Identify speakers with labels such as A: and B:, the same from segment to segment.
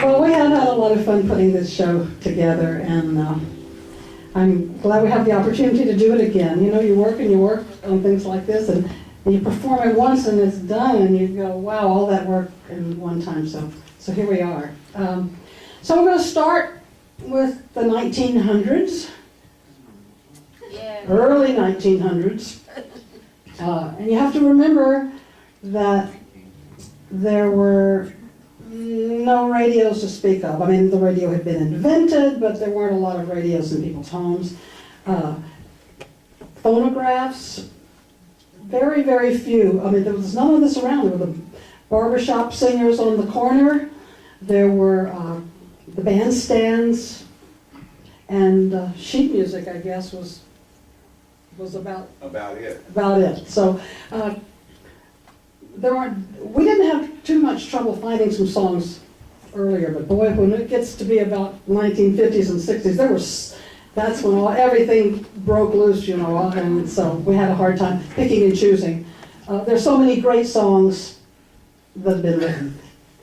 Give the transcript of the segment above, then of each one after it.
A: Well, we have had a lot of fun putting this show together, and I'm glad we have the opportunity to do it again. You know, you work on things like this, and you perform it once and it's done, and you go, wow, all that work in one time. So here we are. So we're going to start with the 1900s, early 1900s. And you have to remember that there were no radios to speak of. I mean, the radio had been invented, but there weren't a lot of radios in people's homes. Phonographs, very, very few. I mean, there was none of this around. There were the barbershop singers on the corner. There were the bandstands, and sheet music, I guess, was about it. So we didn't have too much trouble finding some songs earlier, but boy, when it gets to be about 1950s and 60s, that's when everything broke loose, you know, and so we had a hard time picking and choosing. There's so many great songs that have been written.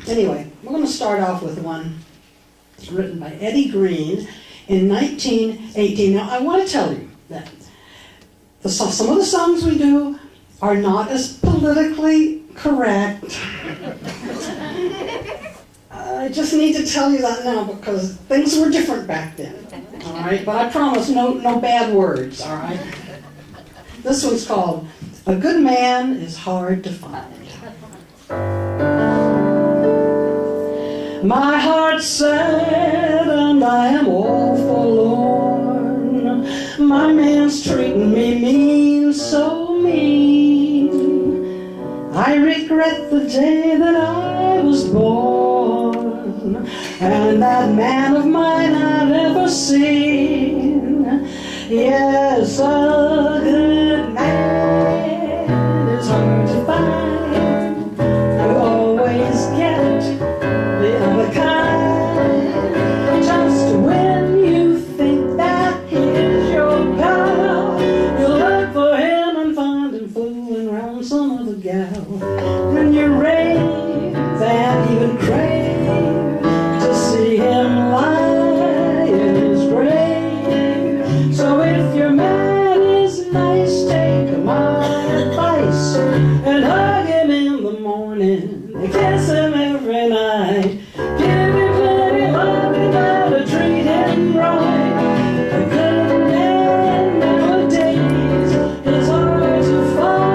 A: Anyway, we're going to start off with one written by Eddie Green in 1918. Now, I want to tell you that some of the songs we do are not as politically correct. I just need to tell you that now because things were different back then. All right, but I promise no bad words. All right. This one's called "A Good Man Is Hard to Find." My heart's sad and I am all forlorn. My man's treating me mean, so mean. I regret the day that I was born, and that man of mine I've ever seen. Yes, a good man is hard to find. You always get the other kind. Just when you think that he is your pal, you look for him and find him fooling around some other gal. And you rave and even crave to see him lie in his grave. So if your man is nice, take my advice and hug him in the morning, kiss him every night. Give him plenty love, you gotta treat him right. A good man nowadays is hard to find.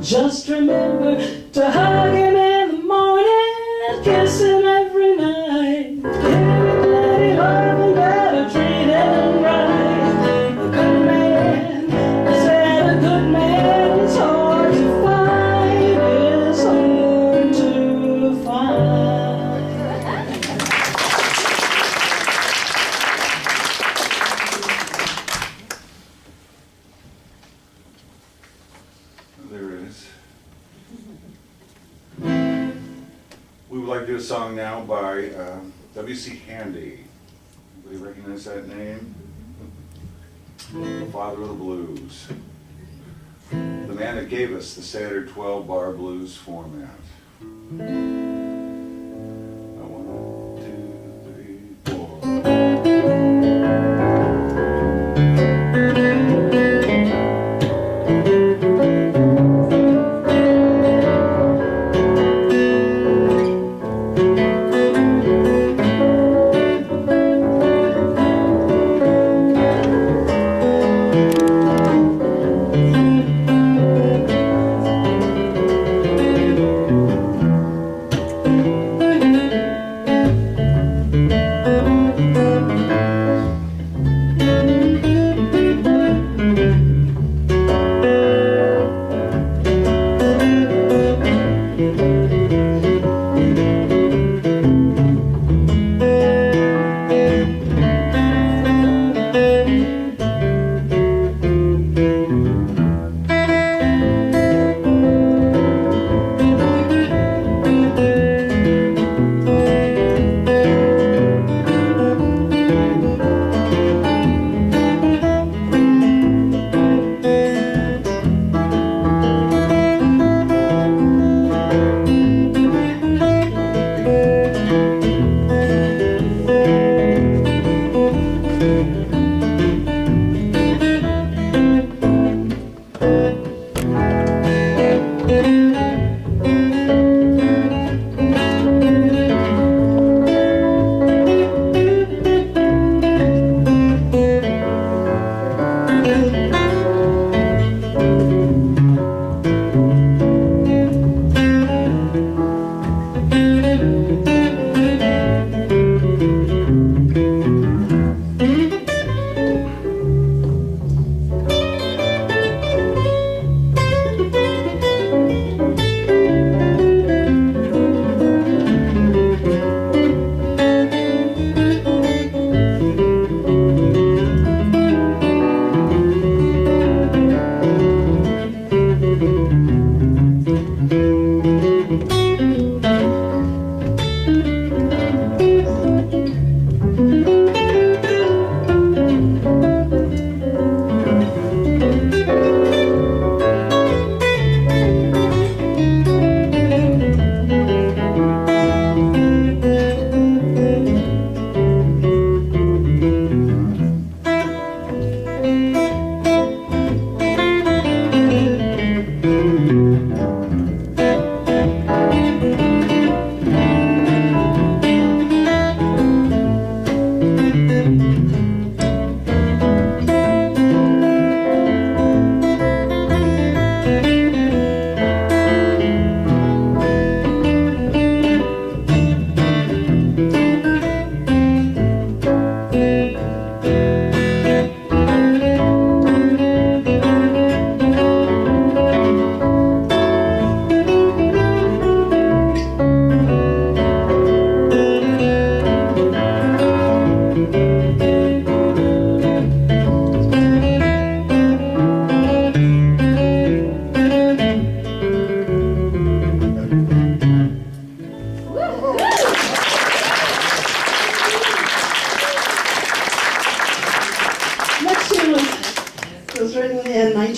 A: Just remember to hug him in the morning, kiss him every night. Give him plenty love, you gotta treat him right. A good man, I said a good man is hard to find, is hard to find.
B: There it is. We would like to do a song now by W.C. Handy. Anybody recognize that name? The father of the blues. The man that gave us the standard 12-bar blues format. 1, 2, 3, 4.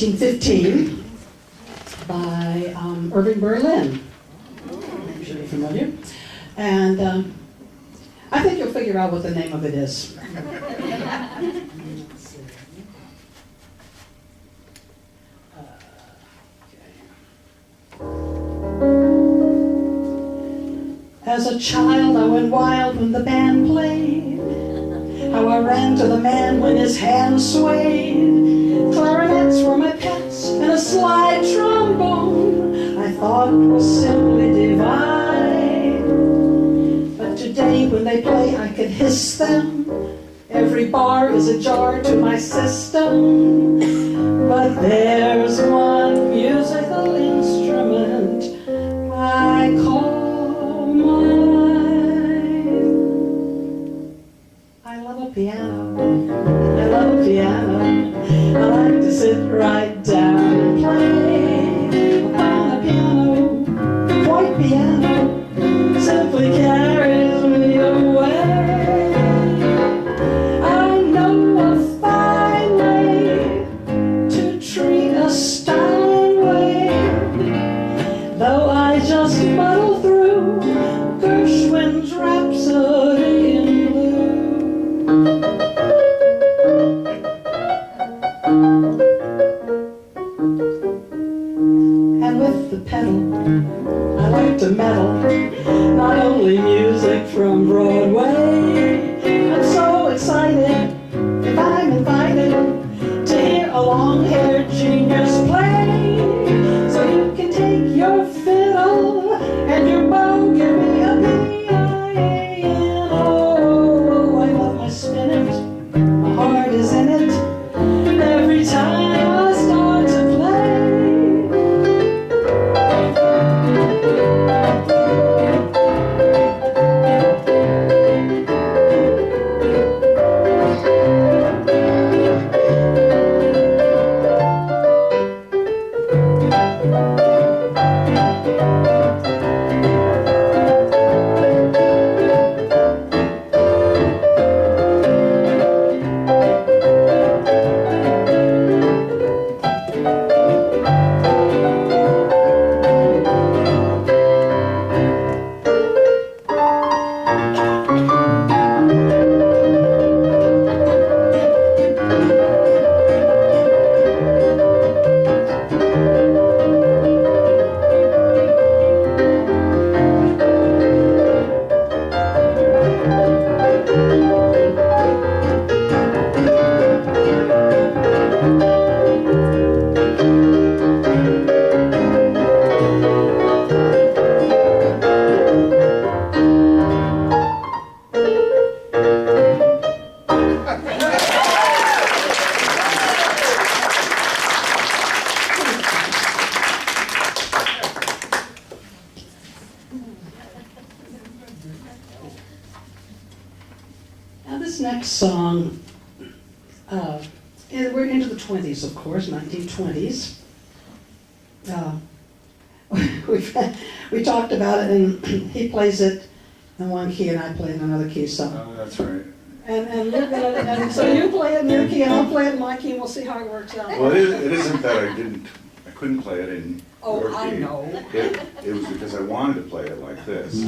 A: 1915 by Irving Berlin. I'm sure you're familiar. And I think you'll figure out what the name of it is. As a child, I went wild when the band played. How I ran to the man when his hand swayed. Clarinets were my pets and a slide trombone I thought was simply divine. But today when they play I could hiss them. Every bar is a jar to my system. But there's one musical instrument I call mine. I love a piano. I love a piano. I like to sit right down and play upon a piano. The white piano simply carries me away. I know a fine way to treat a styling way, though I just muddle through Gershwin's Rhapsody in Blue. And with the pedal, I like to meddle, not only music from Broadway. I'm so excited if I'm invited to hear a long-haired genius play. So you can take your fiddle and your bow, give me a piano. I love my spinet, my heart is in it every time I start to play. Now this next song, and we're into the 20s, of course, 1920s. We talked about it, and he plays it in one key, and I play it in another key. So,
B: Oh, that's right.
A: and you're gonna, and so you play it in your key, and I'll play it in my key, and we'll see how it works out.
B: Well, it isn't that I couldn't play it in
C: Oh,
B: your
C: I
B: key.
C: know.
B: It was because I wanted to play it like this.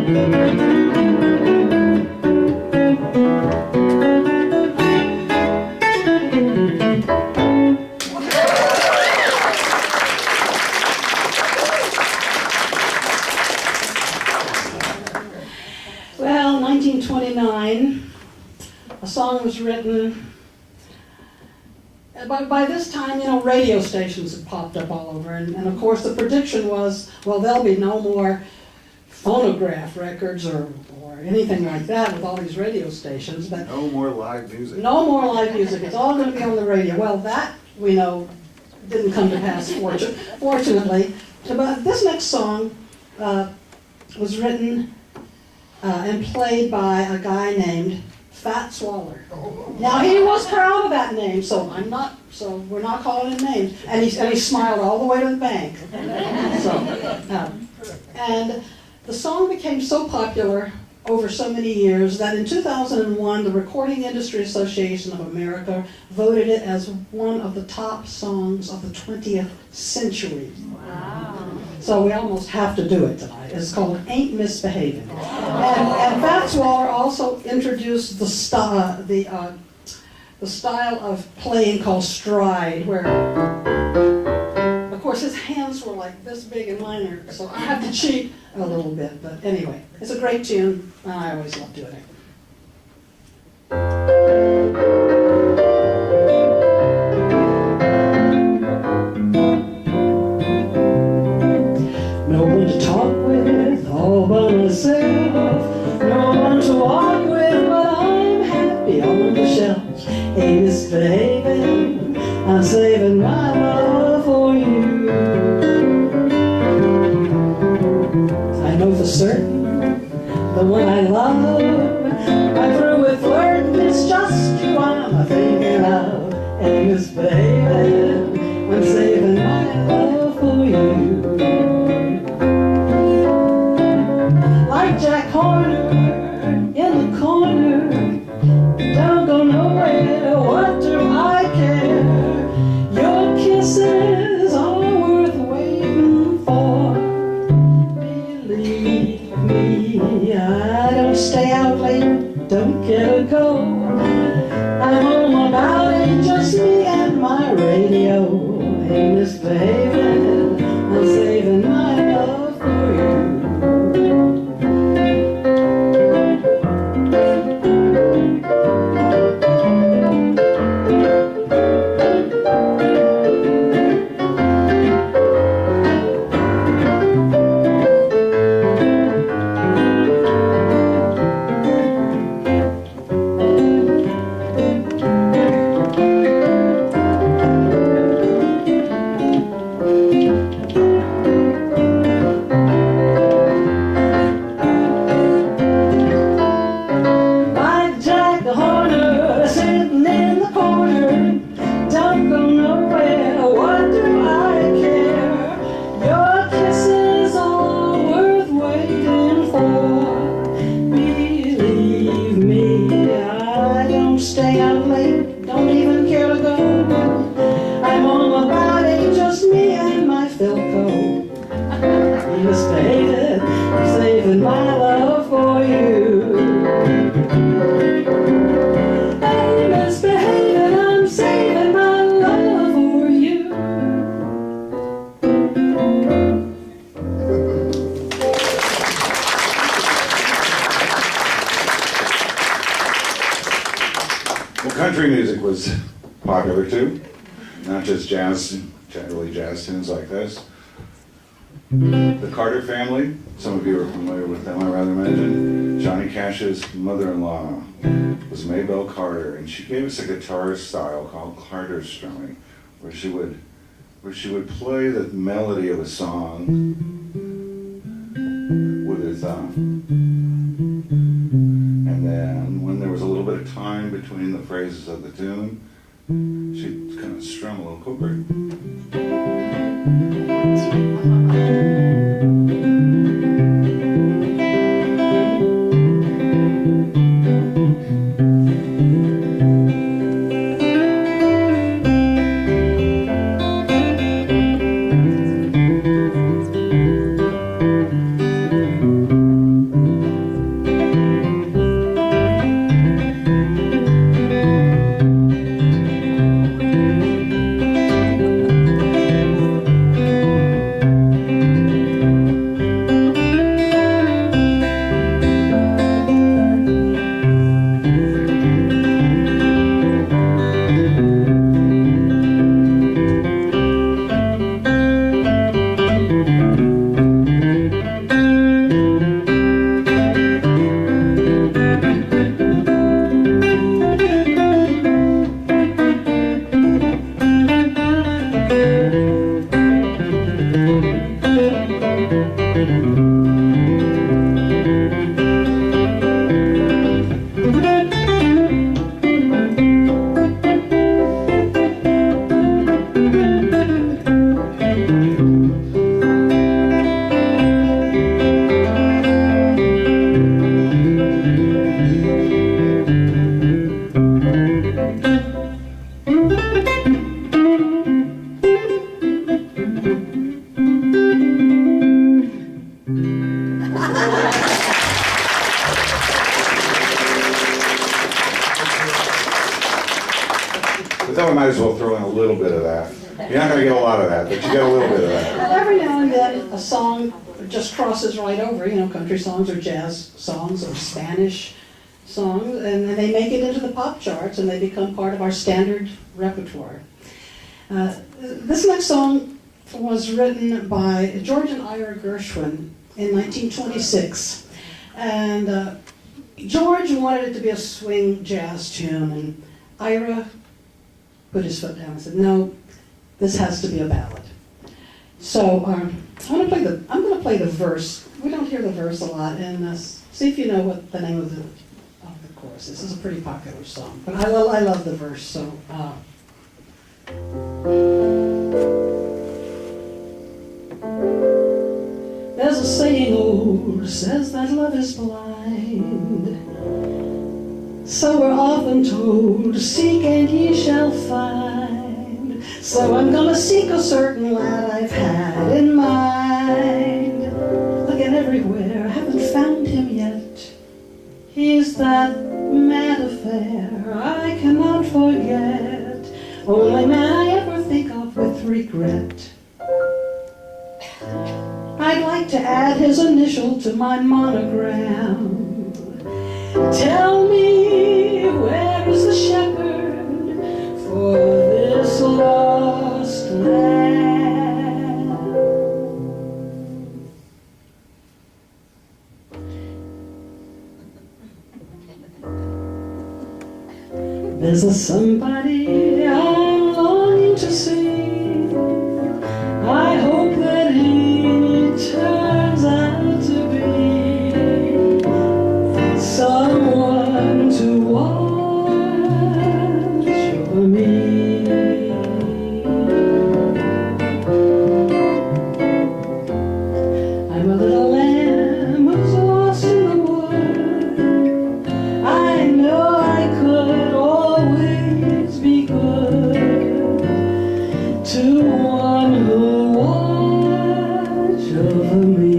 A: Well, 1929, a song was written. By this time, radio stations had popped up all over, and of course the prediction was, well, there'll be no more phonograph records or anything like that with all these radio stations. But
B: No more live music.
A: no more live music. It's all going to be on the radio. Well, that, we know, didn't come to pass, fortunately. But this next song was written and played by a guy named Fats Waller. Now, he was proud of that name, so we're not calling him names. And he smiled all the way to the bank. And the song became so popular over so many years that in 2001, the Recording Industry Association of America voted it as one of the top songs of the 20th century. Wow. So we almost have to do it tonight. It's called Ain't Misbehaving. And Fats Waller also introduced the style of playing called stride, where, of course, his hands were like this big and mine are, so I have to cheat a little bit. But anyway, it's a great tune, and I always love doing it. No one to talk with, all by myself. No one to walk with, but I'm happy on the shelf. Hey, misbehaving, I'm saving my love for you. I know for certain, the one I love, I'm through with flirting, it's just you I'm thinking of. Hey, misbehaving, I'm saving my love for you. Like Jack Horner in the corner, don't go nowhere, what do I care? Your kisses are worth waiting for. Believe me, I don't stay out late, don't care to go. I'm home about 8, just me and my radio. Ain't misbehaving, I'm saving my love for you.
B: Country music was popular too, not just jazz, generally jazz tunes like this. The Carter family, some of you are familiar with them, I rather imagine. Johnny Cash's mother-in-law was Maybelle Carter, and she gave us a guitar style called Carter strumming, where she would play the melody of a song with her thumb. And then when there was a little bit of time between the phrases of the tune, she'd kind of strum a little quicker. we might as well throw in a little bit of that. You're not going to get a lot of that, but you get a little bit of that.
A: Well, every now and then, a song just crosses right over, country songs or jazz songs or Spanish songs, and they make it into the pop charts, and they become part of our standard repertoire. This next song was written by George and Ira Gershwin in 1926, and George wanted it to be a swing jazz tune, and Ira put his foot down and said, "No, this has to be a ballad." So I'm going to play the verse. We don't hear the verse a lot, and see if you know what the name of the chorus is. This is a pretty popular song, but I love the verse. So. There's a saying old says that love is blind. So we're often told, seek and ye shall find. So I'm gonna seek a certain lad I've had in mind. Looking everywhere, haven't found him yet. He's that mad affair I cannot forget. Only man I ever think of with regret. I'd like to add his initial to my monogram. Tell me, where is the shepherd for this lost lamb? There's a somebody I'm longing to see. I hope that he turns out to be someone to watch over me. I'm a little lamb who's lost in the wood. I know I could always be good to one who watch over me.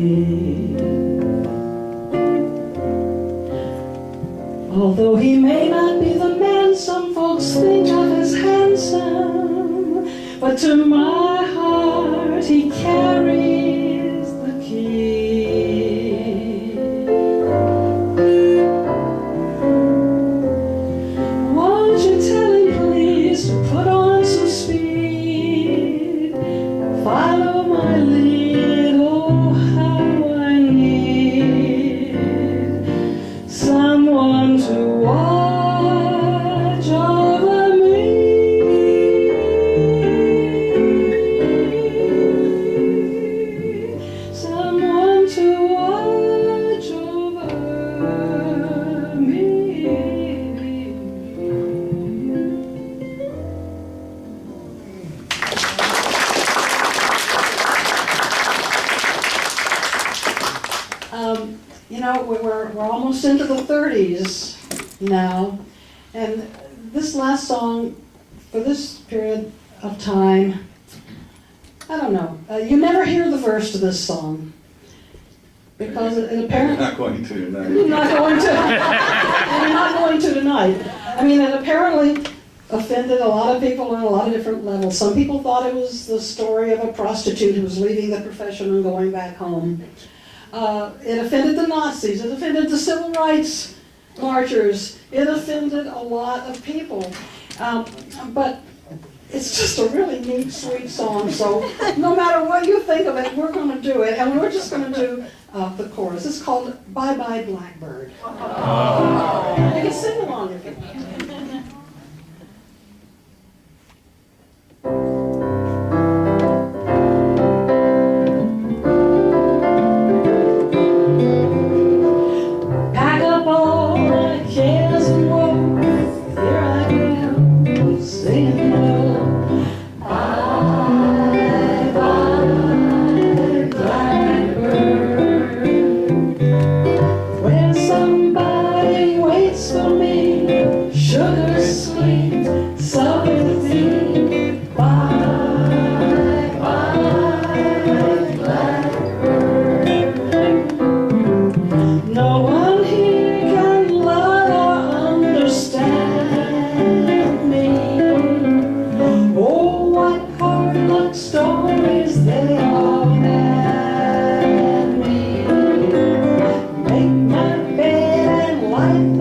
A: Although he may not be the man some folks think of as handsome, but to my heart he carries the key. Won't you tell him please to put on some speed? Follow my lead, oh how I need someone to watch over me. Someone to watch over me. We're almost into the 30s now, and this last song, for this period of time, I don't know, you never hear the verse to this song, because it
B: You're
A: apparently...
B: not going to tonight.
A: You're not going to. And you're not going to tonight. I mean, it apparently offended a lot of people on a lot of different levels. Some people thought it was the story of a prostitute who was leaving the profession and going back home. It offended the Nazis. It offended the civil rights marchers. It offended a lot of people. But it's just a really neat, sweet song. So no matter what you think of it, we're going to do it. And we're just going to do the chorus. It's called Bye Bye Blackbird. Oh. You can sing along if you want. Pack up all my cares and woes. Here I am, saying hello. Bye, bye, blackbird. When somebody waits for me, light